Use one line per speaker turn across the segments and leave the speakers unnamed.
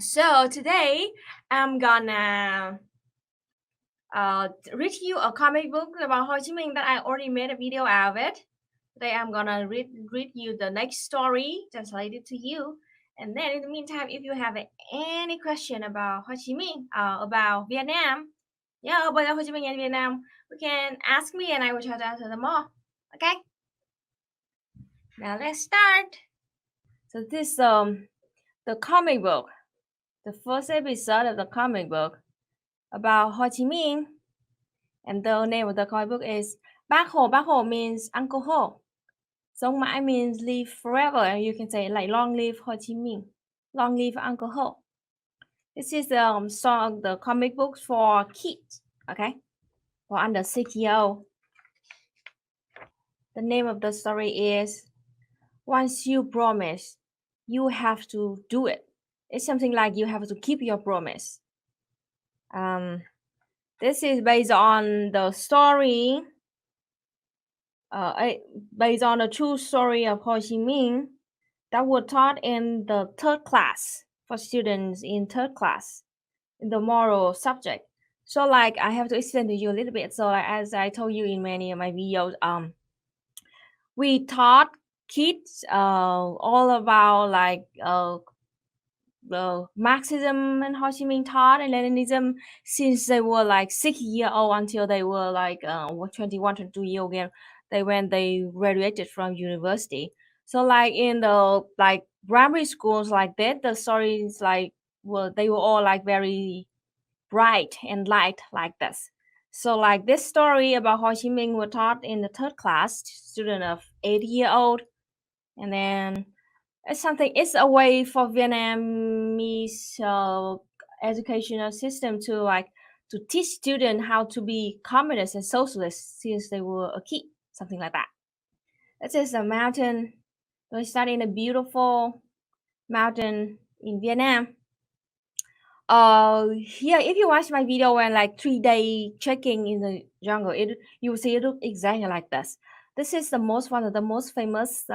So today I'm gonna read you a comic book about Ho Chi Minh that I already made a video out of it. Today I'm gonna read you the next story translated to you. And then in the meantime, if you have any question about Ho Chi Minh, about Vietnam, yeah, about Ho Chi Minh and Vietnam, you can ask me and I will try to answer them all. Okay? Now let's start. So this the comic book, the first episode of the comic book about Ho Chi Minh, and the name of the comic book is Bác Hồ. Bác Hồ means Uncle Ho. Sống mãi means live forever, and you can say like long live Ho Chi Minh, long live Uncle Ho. This is song, the comic books for kids, okay, for under 6 years old. The name of the story is Once You Promise, You Have to Do It. It's something like you have to keep your promise. This is based on the story, based on the true story of Ho Chi Minh that were taught in the third class for students in third class in the moral subject. So like I have to explain to you a little bit. So like, as I told you in many of my videos, we taught kids all about like the Marxism and Ho Chi Minh thought and Leninism since they were like 6 years old until they were like 21, 22 years old. They graduated from university. So like in the like primary schools like that, the stories like they were all like very bright and light like this. So like this story about Ho Chi Minh were taught in the third class, student of 8 years old, and then it's a way for Vietnamese educational system to like to teach students how to be communist and socialist since they were a kid, something like that. This is a mountain. We start in a beautiful mountain in Vietnam. Here, if you watch my video when like 3 day trekking in the jungle, you will see it look exactly like this. This is the most one of the most famous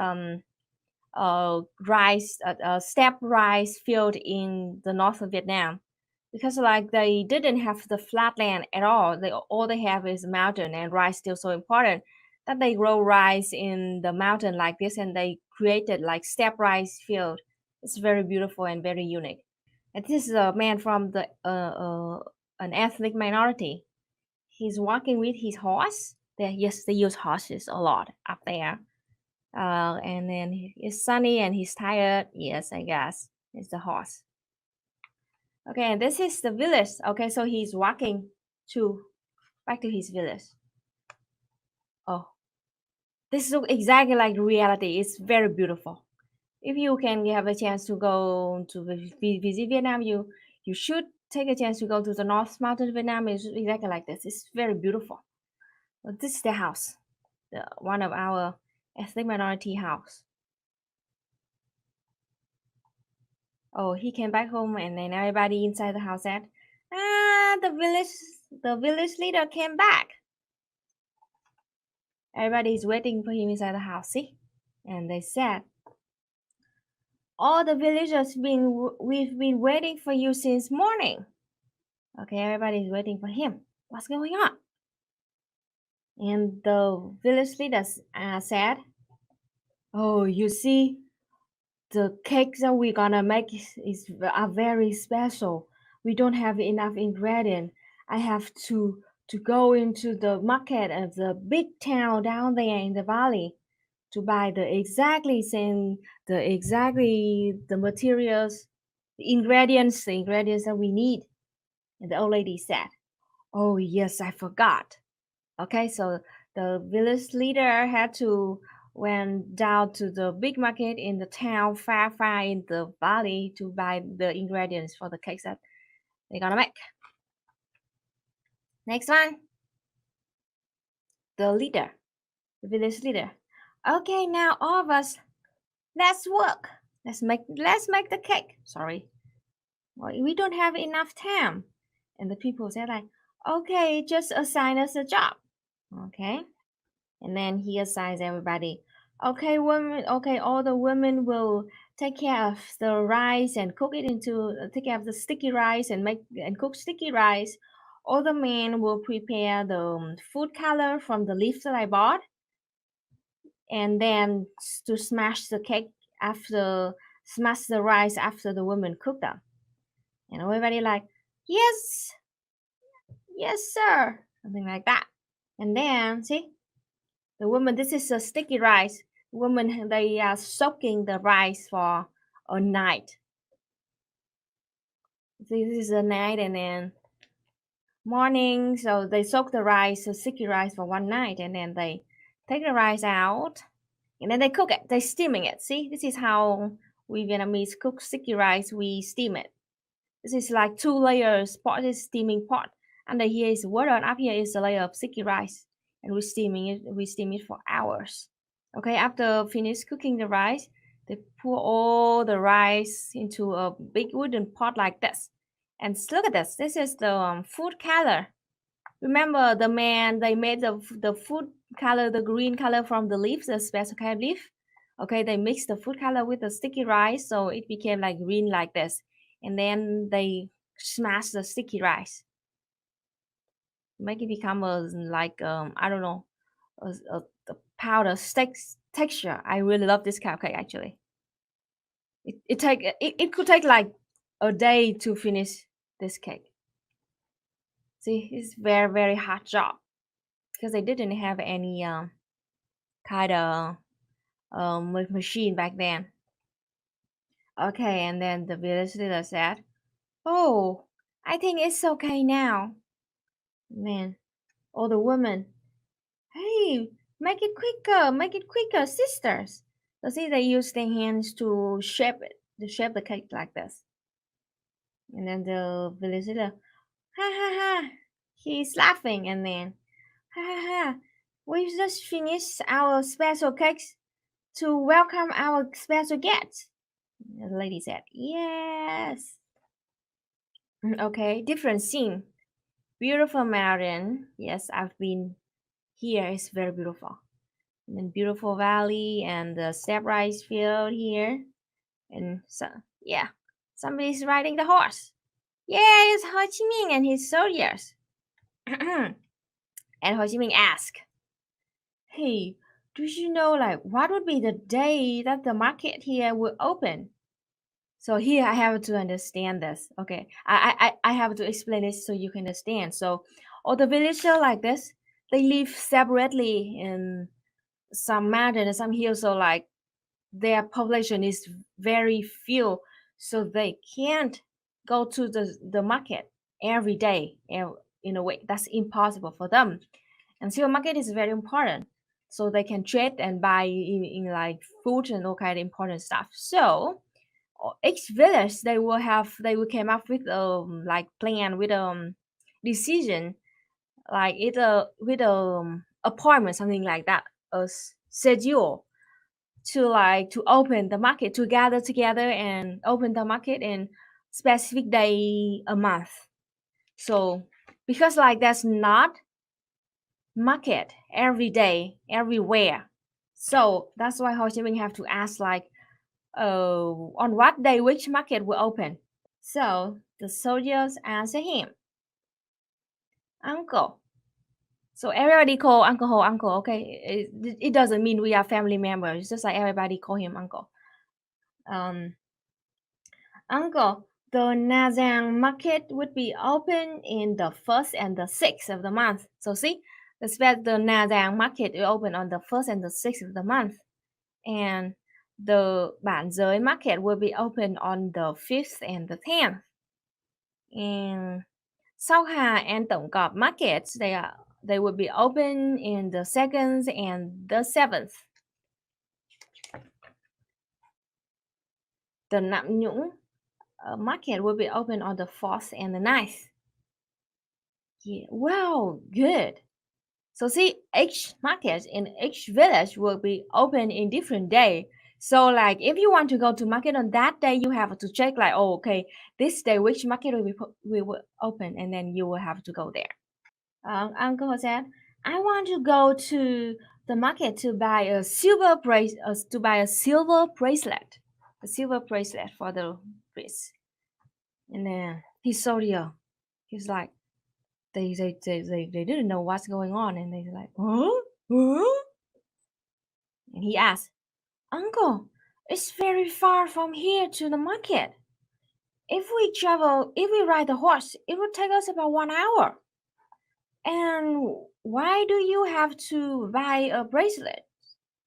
steppe rice field in the north of Vietnam, because like they didn't have the flat land at all. All they have is mountain, and rice still so important that they grow rice in the mountain like this, and they created like steppe rice field. It's very beautiful and very unique. And this is a man from the an ethnic minority. He's walking with his horse. Yes, they use horses a lot up there. And then it's sunny and he's tired. Yes, I guess it's the horse. Okay, and this is the village. Okay, so he's walking to back to his village. Oh, this looks exactly like reality. It's very beautiful. If you can have a chance to go to visit Vietnam, you should take a chance to go to the North Mountain Vietnam. It's exactly like this. It's very beautiful. But this is the house, one of our ethnic minority house. Oh, he came back home, and then everybody inside the house said, the village leader came back. Everybody is waiting for him inside the house, see? And they said, all the villagers we've been waiting for you since morning. Okay, everybody is waiting for him. What's going on? And the village leader said, oh, you see, the cakes that we're gonna make are very special. We don't have enough ingredient. I have to go into the market of the big town down there in the valley to buy the materials, the ingredients that we need. And the old lady said, oh yes, I forgot. Okay, so the village leader had to went down to the big market in the town far in the valley to buy the ingredients for the cakes that they're gonna make. Next one, the village leader. Okay, now all of us, let's work. Let's make the cake. Sorry, well, we don't have enough time. And the people said like, okay, just assign us a job. Okay. And then he assigns everybody. Okay, women. Okay, all the women will take care of the rice and cook it into take care of the sticky rice and make and cook sticky rice. Other men will prepare the food color from the leaves that I bought, and then to smash the cake after smash the rice after the woman cooked them. And everybody like, yes, yes, sir, something like that. And then see the woman. This is a sticky rice. Women they are soaking the rice for a night. This is a night, and then morning. So they soak the rice, the sticky rice for one night, and then they take the rice out, and then they cook it. They steaming it. See, this is how we Vietnamese cook sticky rice. We steam it. This is like two layers pot. Is steaming pot. Under here is water, and up here is a layer of sticky rice, and we steaming it. We steam it for hours. Okay, after finish cooking the rice, they pour all the rice into a big wooden pot like this. And look at this. This is the food color. Remember the man they made the food color, the green color from the leaves, the special kind of leaf. Okay, they mixed the food color with the sticky rice, so it became like green like this. And then they smash the sticky rice, make it become a like I don't know a powder steak texture. I really love this cupcake actually. It could take like a day to finish this cake. See, it's very hard job because they didn't have any kind of machine back then. Okay, and then the village leader said, "Oh, I think it's okay now." Man, or the woman, "Hey, make it quicker, sisters." So see, they use their hands to shape it, to shape the cake like this. And then the village leader, "Ha ha ha!" He's laughing, and then, "Ha ha ha! We just finished our special cakes to welcome our special guests." The lady said, "Yes." Okay, different scene. Beautiful mountain. Yes, I've been here. It's very beautiful. And then beautiful valley and the step rice field here. And so, yeah, somebody's riding the horse. Yeah, it's Ho Chi Minh and his soldiers. And Ho Chi Minh asked, "Hey, do you know like what would be the day that the market here will open?" So here I have to understand this. Okay, I have to explain this so you can understand. So all the villagers like this, they live separately in some mountain and some hills. So like their population is very few, so they can't go to the market every day. In a way, that's impossible for them. And supermarket is very important, so they can trade and buy in like food and all kind of important stuff. So each village they will came up with like plan with decision like either with appointment something like that, a schedule to like to open the market, to gather together and open the market in specific day a month. So because like that's not market every day everywhere, so that's why Ho Chi Minh have to ask like on what day which market will open. So the soldiers answer him, "Uncle." So everybody call Uncle Ho Uncle. Okay, it doesn't mean we are family members. It's just like everybody call him Uncle. Um, "Uncle, the Nazang market would be open in the first and the sixth of the month." So see, the Nazang market will open on the first and the sixth of the month, and the Bản Giới market will be open on the fifth and the 10th. And Sau Hà and Tổng Cọp markets, they will be open in the second and the seventh. The Nạm Nhũng market will be open on the fourth and the ninth. Yeah, wow, good. So see, each market in each village will be open in different day. So like if you want to go to market on that day, you have to check like, oh, okay, this day which market will open, and then you will have to go there. Uncle said, "I want to go to the market to buy a silver bracelet." the silver bracelet for the wrist. And then he's so young. He's like, they didn't know what's going on, and they're like, huh? Huh? And he asked, Uncle, it's very far from here to the market. If we ride the horse, it would take us about 1 hour. And why do you have to buy a bracelet?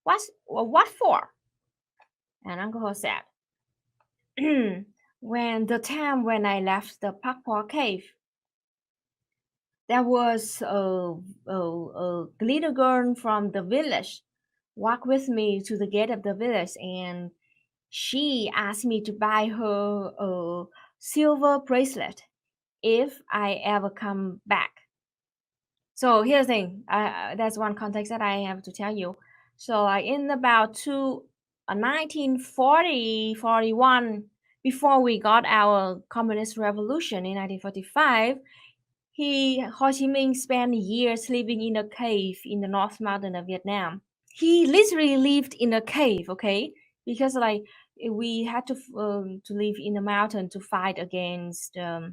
What for? And Uncle Ho said, when the time when I left the Pakpor cave, there was a little girl from the village walked with me to the gate of the village, and she asked me to buy her a silver bracelet if I ever come back. So here's the thing. That's one context that I have to tell you. So like in about 1940, 41, before we got our communist revolution in 1945, Ho Chi Minh spent years living in a cave in the North Mountain of Vietnam. He literally lived in a cave, okay? Because like we had to live in the mountain to fight against uh,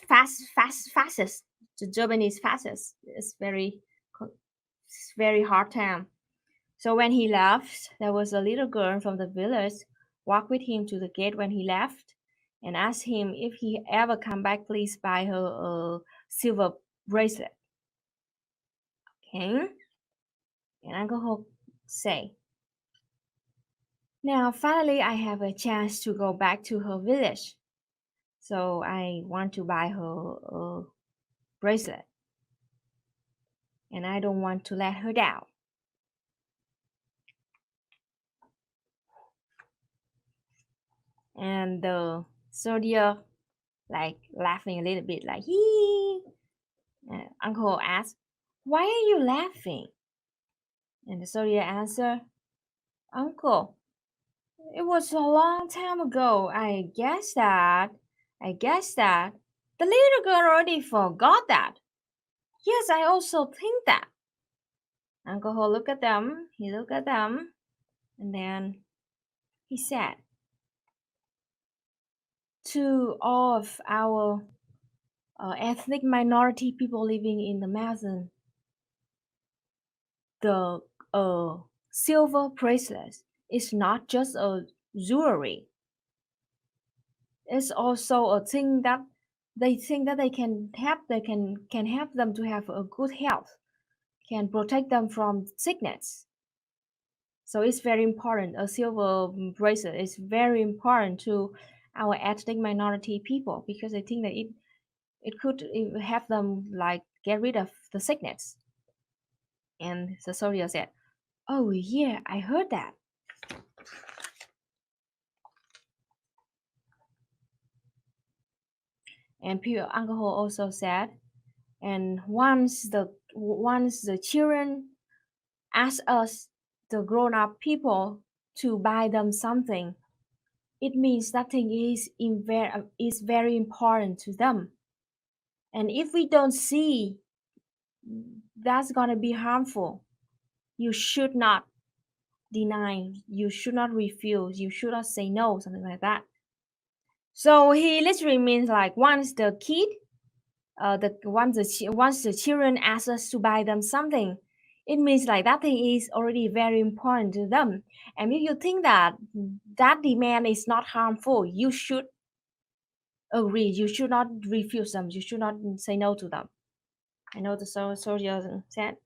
fascists, the Japanese fascists. It's very hard time. So when he left, there was a little girl from the village walked with him to the gate when he left and asked him if he ever come back, please buy her a silver bracelet. Okay, and Uncle Hope say, now finally I have a chance to go back to her village, so I want to buy her a bracelet, and I don't want to let her down. And the soldier like laughing a little bit, like hee. Uncle asked, "Why are you laughing?" And the soldier answered, "Uncle, it was a long time ago. I guess that the little girl already forgot that. Yes, I also think that." Uncle Ho looked at them. He looked at them, and then he said, "To all of our ethnic minority people living in the mountain, the silver bracelet is not just a jewelry. It's also a thing that they think that they can help them to have a good health, can protect them from sickness. So it's very important. A silver bracelet is very important to our ethnic minority people because they think that it could help them like get rid of the sickness." And the soldier said, "Oh yeah, I heard that." And Pure Alcohol also said, and once the children ask us, the grown-up people, to buy them something, it means that thing is very important to them. And if we don't see that's gonna be harmful, you should not deny, you should not refuse, you should not say no, something like that. So he literally means like once the kid once the children ask us to buy them something, it means like that thing is already very important to them. And if you think that that demand is not harmful, you should agree. You should not refuse them. You should not say no to them. I know the soldier said,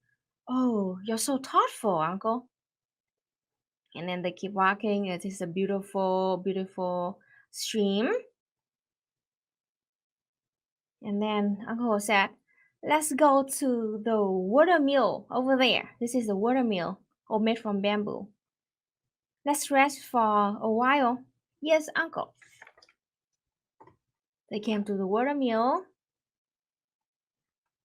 "Oh, you're so thoughtful, uncle." And then they keep walking. It is a beautiful, beautiful stream. And then Uncle said, "Let's go to the water mill over there. This is the water mill, all made from bamboo. Let's rest for a while." "Yes, Uncle." They came to the water mill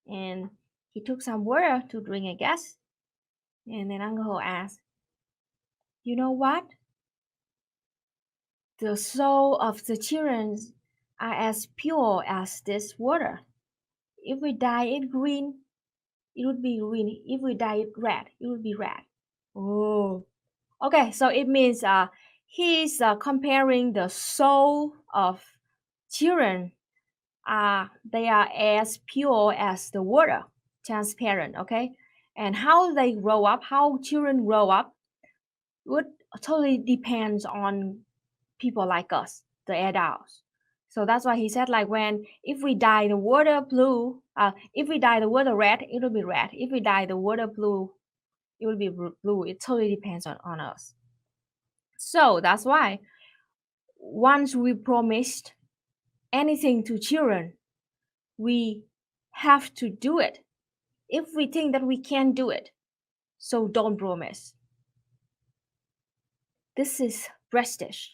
and he took some water to drink, I guess. And then Uncle asked, "You know what? The soul of the children are as pure as this water. If we dye it green, it would be green. If we dye it red, it would be red." Oh, okay. So it means He's comparing the soul of children. They are as pure as the water, transparent, okay? And how they grow up, how children grow up, would totally depends on people like us, the adults. So that's why he said, like, when if we dye the water blue, if we dye the water red, it will be red. If we dye the water blue, it will be blue. It totally depends on us. So that's why once we promised anything to children, we have to do it. If we think that we can't do it, so don't promise. This is prestige.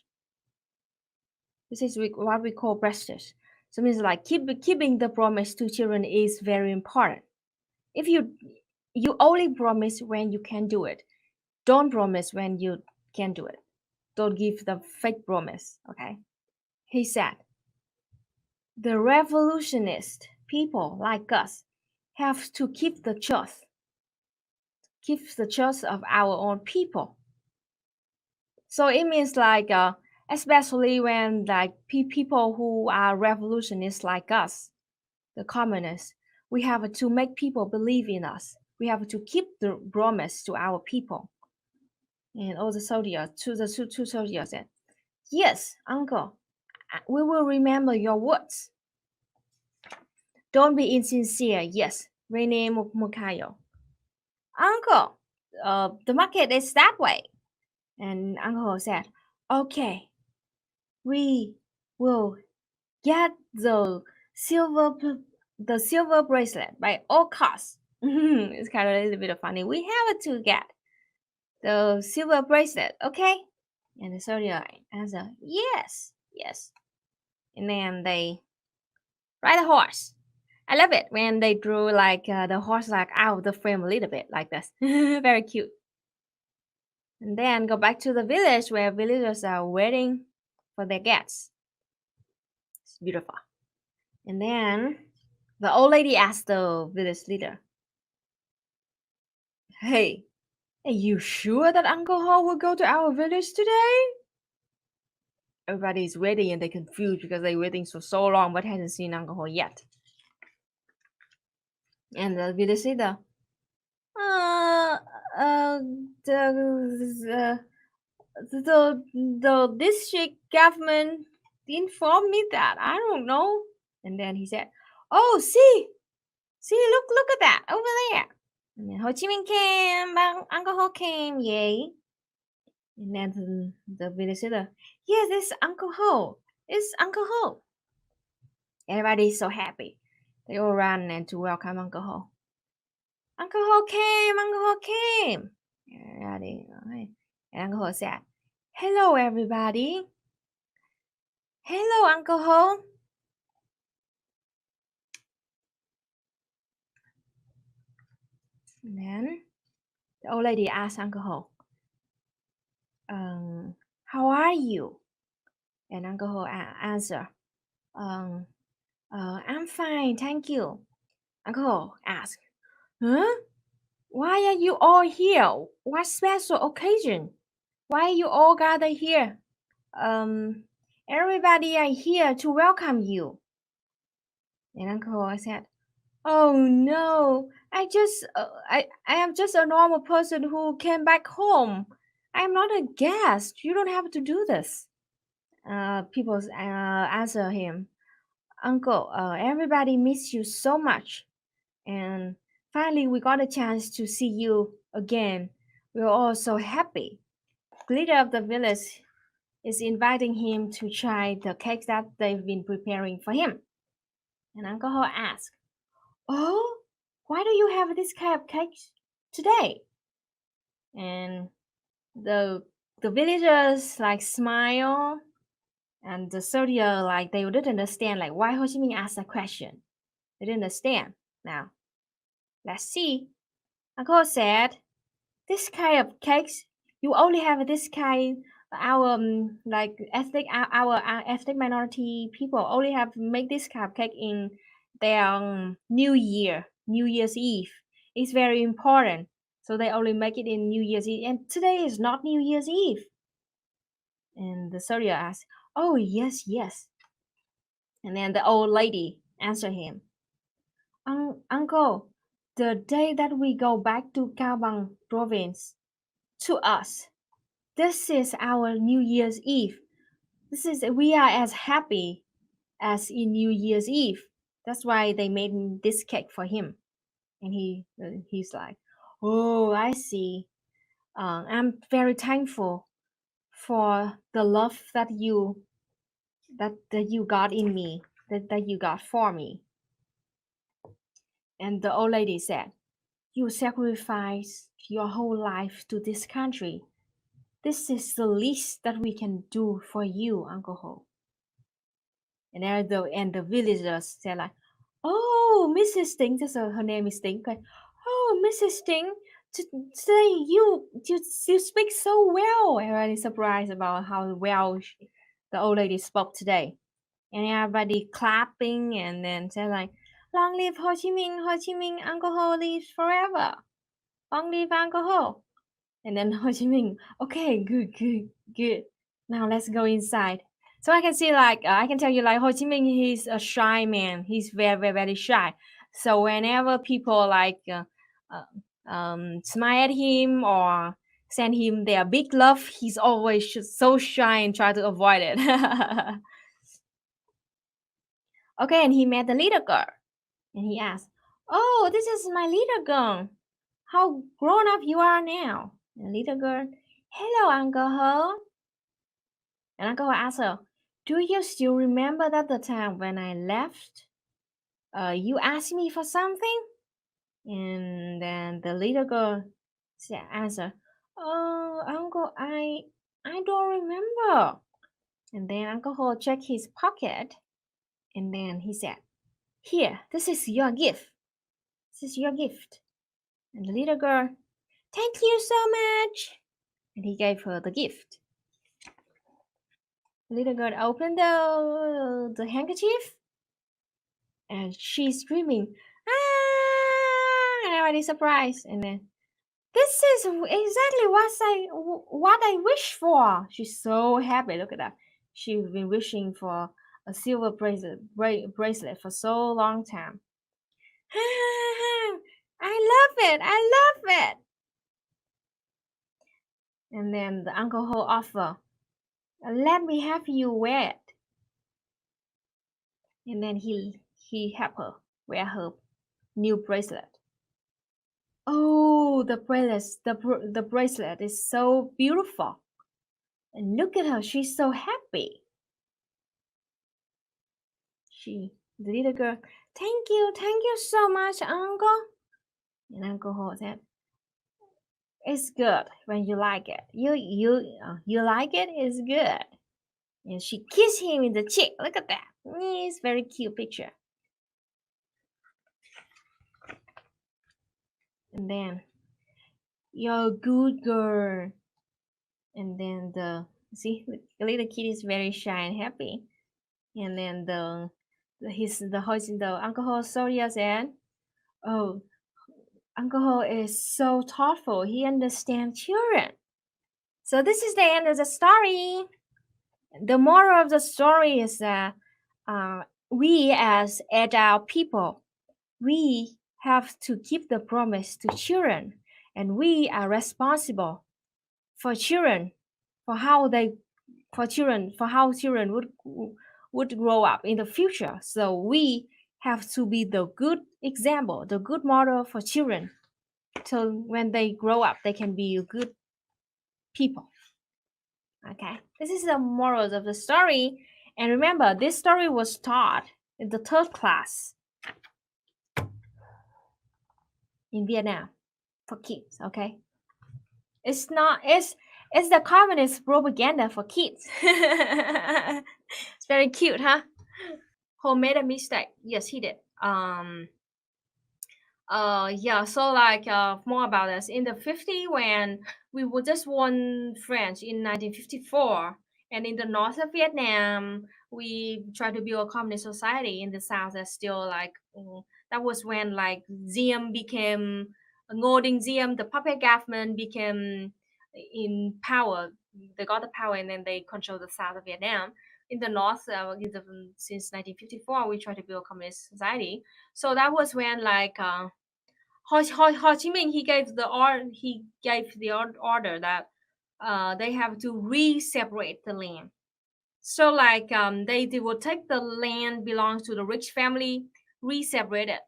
This is what we call prestige. So it means like keeping the promise to children is very important. If you only promise when you can do it, don't promise when you can't do it. Don't give the fake promise. Okay. He said, the revolutionist people like us have to keep the trust of our own people. So it means like, especially when like people who are revolutionists like us, the communists, we have to make people believe in us. We have to keep the promise to our people. And all the soldiers, two soldiers said, yes, uncle, we will remember your words. Don't be insincere. Yes, Rene Mukayo. Uncle, the market is that way. And Uncle said, okay, we will get silver the silver bracelet by all costs. It's kind of a little bit of funny. We have to get the silver bracelet, okay? And the soldier answered, yes, yes. And then they ride a horse. I love it when they drew like the horse like out of the frame a little bit like this. Very cute. And then go back to the village where villagers are waiting for their guests. It's beautiful. And then the old lady asked the village leader, hey, are you sure that Uncle Ho will go to our village today? Everybody is waiting and they're confused because they're waiting for so long but hasn't seen Uncle Ho yet. And the village leader, uh, uh, the, the district government informed me that. I don't know. And then he said, oh, see, look at that over there. And then Ho Chi Minh came, Uncle Ho came, yay. And then the village leader, yes, it's Uncle Ho. It's Uncle Ho. Everybody's so happy. They all ran and to welcome Uncle Ho. Uncle Ho came, Uncle Ho came. Everybody, and Uncle Ho said, hello, everybody. Hello, Uncle Ho. And then the old lady asked Uncle Ho, how are you? And Uncle Ho answered, I'm fine, thank you. Uncle Ho asked, huh? Why are you all here? What special occasion? Why are you all gathered here? Everybody are here to welcome you. And Uncle Ho said, oh no, I am just a normal person who came back home. I'm not a guest. You don't have to do this. People answer him, Uncle, everybody miss you so much. And finally, we got a chance to see you again. We're all so happy. The leader of the village is inviting him to try the cakes that they've been preparing for him. And Uncle Ho asked, oh, why do you have this kind of cakes today? And the villagers like smile, and the soldier like they didn't understand like why Ho Chi Minh asked that question. They didn't understand. Now, let's see. Uncle said, this kind of cakes, you only have this kind. Our like our ethnic minority people only have make this kind of cake in their New Year's Eve. It's very important, so they only make it in New Year's Eve. And today is not New Year's Eve. And the soldier asked, "Oh, yes, yes." And then the old lady answered him, Uncle, the day that we go back to Kabang province, to us, this is our New Year's Eve. We are as happy as in New Year's Eve. That's why they made this cake for him." And he's like, "Oh, I see. I'm very thankful for the love that you got in me, that you got for me." And the old lady said, "You sacrificed your whole life to this country. This is the least that we can do for you, Uncle Ho." And the villagers said like, "Oh, Mrs. Ting," just her name is Ting. Like, "Oh, Mrs. Ting, today you speak so well." Everybody surprised about how well the old lady spoke today, and everybody clapping and then said like, "Long live Ho Chi Minh, Ho Chi Minh, Uncle Ho lives forever. Long live Uncle Ho." And then Ho Chi Minh, "Okay, good, good, good. Now let's go inside." So I can see like I can tell you like Ho Chi Minh, he's a shy man. He's very, very, very shy. So whenever people like smile at him or send him their big love, he's always so shy and try to avoid it. Okay, and he met the little girl and he asked, "Oh, this is my little girl. How grown up you are now." And the little girl, "Hello, Uncle Ho." And Uncle Ho asked her, "Do you still remember that the time when I left? You asked me for something?" And then the little girl answered, "Oh, Uncle, I don't remember." And then Uncle Ho checked his pocket and then he said, "Here, this is your gift. This is your gift." And the little girl, "Thank you so much." And he gave her the gift. The little girl opened the handkerchief and she's screaming, "Ah!" And everybody's surprised. And then, "This is exactly what I wish for." She's so happy. Look at that. She's been wishing for a silver bracelet for so long time. "I love it. I love it." And then the Uncle Ho offer, "Let me have you wear it." And then he helped her wear her new bracelet. Oh, the bracelet is so beautiful. And look at her, she's so happy. The little girl, thank you so much, Uncle." And Uncle Ho said, "It's good when you like it. You like it? It's good." And she kissed him in the cheek. Look at that. It's very cute picture. And then, "You're a good girl." And then the little kid is very shy and happy. And then the Uncle Ho soldier said, "Oh, Uncle Ho is so thoughtful. He understands children." So this is the end of the story. The moral of the story is that we as adult people, we have to keep the promise to children, and we are responsible for children, for how they for how children would grow up in the future. So we have to be the good example, the good model for children, so when they grow up they can be good people. Okay, this is the morals of the story. And remember, this story was taught in the third class in Vietnam for kids. Okay, it's not it's the communist propaganda for kids. It's very cute, huh? Who made a mistake? Yes, he did. Yeah, so like more about us in the 50s when we were just won French in 1954, and in the north of Vietnam we tried to build a communist society. In the south that's still like that was when like Diem became Ngô Đình Diem, the puppet government became in power they got the power, and then they control the south of Vietnam. In the north, since 1954, we try to build communist society. So that was when like Ho Chi Minh, he gave the order that they have to re-separate the land. So like they will take the land belongs to the rich family, re-separate it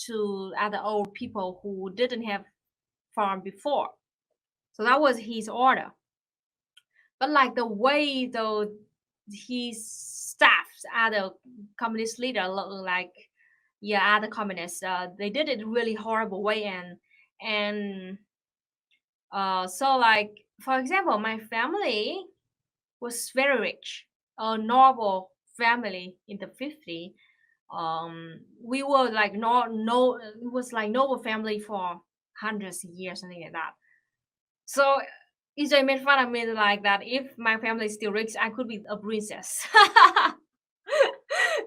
to other old people who didn't have farm before. So that was his order. But like the way though his staffs, other communist leader, like yeah, other communists, they did it really horrible way, and so like for example, my family was very rich, a noble family in the 50s. We were like no, it was like noble family for hundreds of years, something like that. So EJ made fun of me like that. If my family is still rich, I could be a princess.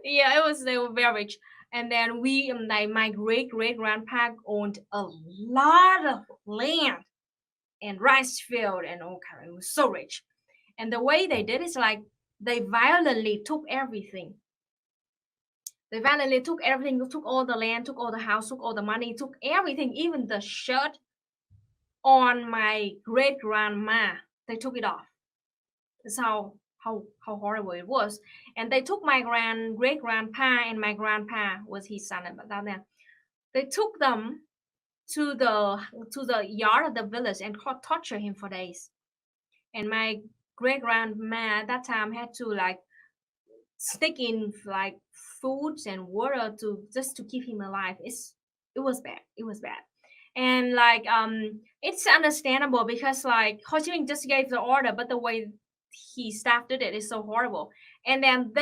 Yeah, it was they were very rich. And then we like my great grandpa owned a lot of land and rice field and all kind. It was so rich. And the way they did is like they violently took everything. They violently took everything, took all the land, took all the house, took all the money, took everything, even the shirt on my great grandma. They took it off. That's how horrible it was. And they took my great grandpa, and my grandpa was his son at that time. They took them to the yard of the village and torture him for days. And my great grandma at that time had to like stick in like foods and water to just to keep him alive. It was bad. It was bad. And like it's understandable because like Ho Chi Minh just gave the order, but the way he staff did it is so horrible. And then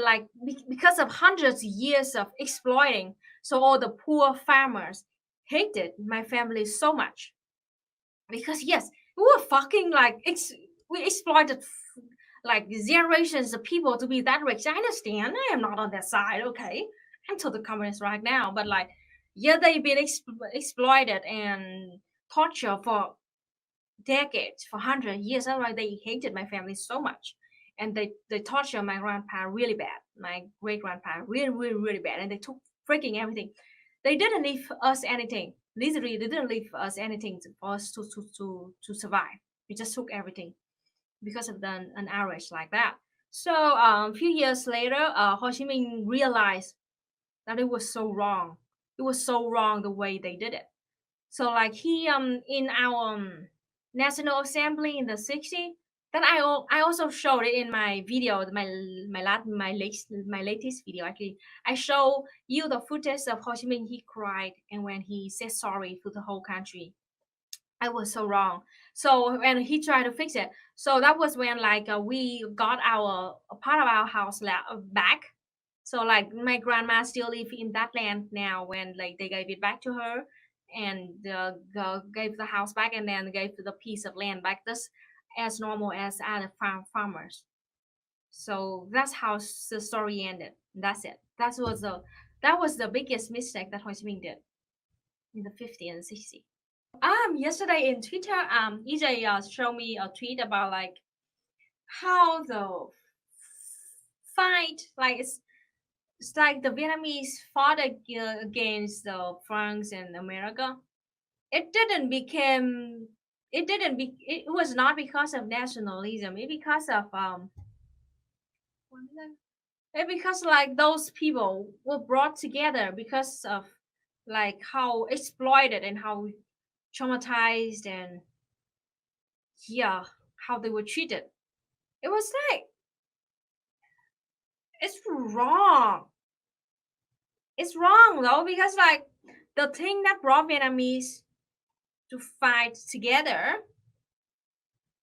like because of hundreds of years of exploiting, so all the poor farmers hated my family so much because yes, we were fucking like we exploited like generations of people to be that rich. I understand. I am not on that side. Okay, I'm to the communist right now, but like, yeah, they've been exploited and tortured for decades, for 100 years. That's why they hated my family so much, and they tortured my grandpa really bad, my great grandpa really bad, and they took freaking everything. They didn't leave us anything. Literally, they didn't leave us anything for us to survive. We just took everything because of an outrage like that. So a few years later, Ho Chi Minh realized that it was so wrong. It was so wrong the way they did it. So like he in our National Assembly in the 60s, then I also showed it in my video, my latest video actually. I show you the footage of Ho Chi Minh. He cried, and when he said sorry to the whole country, I was so wrong. So and he tried to fix it. So that was when like we got our a part of our house back. So like my grandma still live in that land now. When like they gave it back to her, and gave the house back, and then gave the piece of land back, just as normal as other farmers. So that's how the story ended. That's it. That was the biggest mistake that Ho Chi Minh did in the 50s and 60s. Yesterday in Twitter, EJ showed me a tweet about like how the fight, like it's like the Vietnamese fought against the France and America. It didn't become. It didn't be. It was not because of nationalism. It because of It because like those people were brought together because of like how exploited and how traumatized and yeah, how they were treated. It was like it's wrong. It's wrong though because like the thing that brought Vietnamese to fight together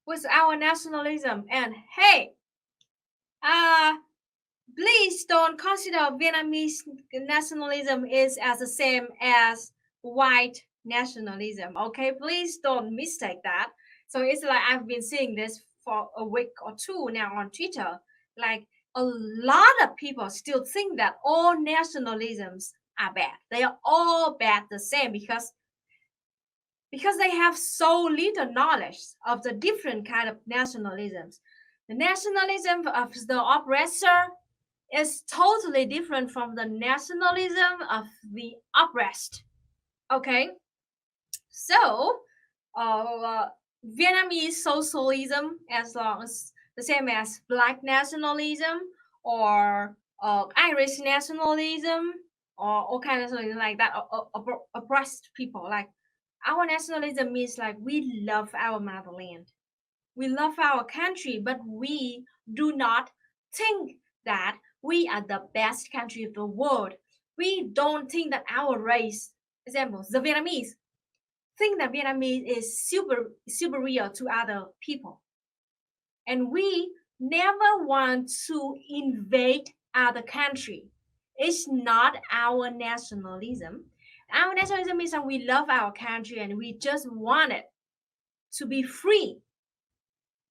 was our nationalism. And hey, uh, please don't consider Vietnamese nationalism is as the same as white nationalism. Okay, please don't mistake that. So it's like I've been seeing this for a week or two now on Twitter. Like a lot of people still think that all nationalisms are bad. They are all bad the same because they have so little knowledge of the different kind of nationalisms. The nationalism of the oppressor is totally different from the nationalism of the oppressed. Okay, so Vietnamese socialism, as long as the same as black nationalism or Irish nationalism or all kind of nationalism like that, oppressed people. Like our nationalism means like we love our motherland, we love our country, but we do not think that we are the best country of the world. We don't think that our race, example, the Vietnamese, think that Vietnamese is superior to other people. And we never want to invade other country. It's not our nationalism. Our nationalism is that we love our country and we just want it to be free.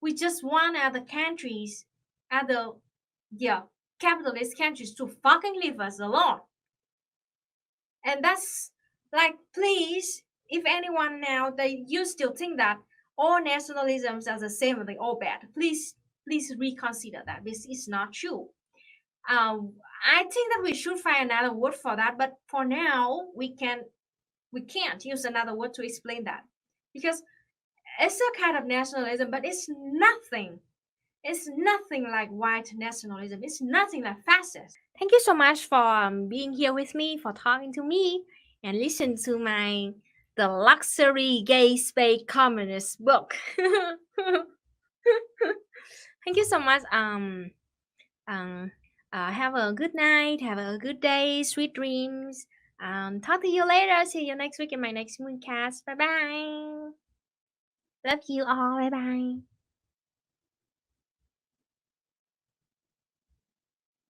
We just want other countries, other yeah, capitalist countries to fucking leave us alone. And that's like, please, if anyone now that you still think that all nationalisms are the same and they all bad, please reconsider that. This is not true. I think that we should find another word for that, but for now we can't use another word to explain that because it's a kind of nationalism, but it's nothing. It's nothing like white nationalism. It's nothing like fascist. Thank you so much for being here with me, for talking to me, and listen to my The Luxury Gay Space Communist book. Thank you so much. Um, have a good night. Have a good day. Sweet dreams. Talk to you later. See you next week in my next mooncast. Bye bye. Love you all. Bye bye.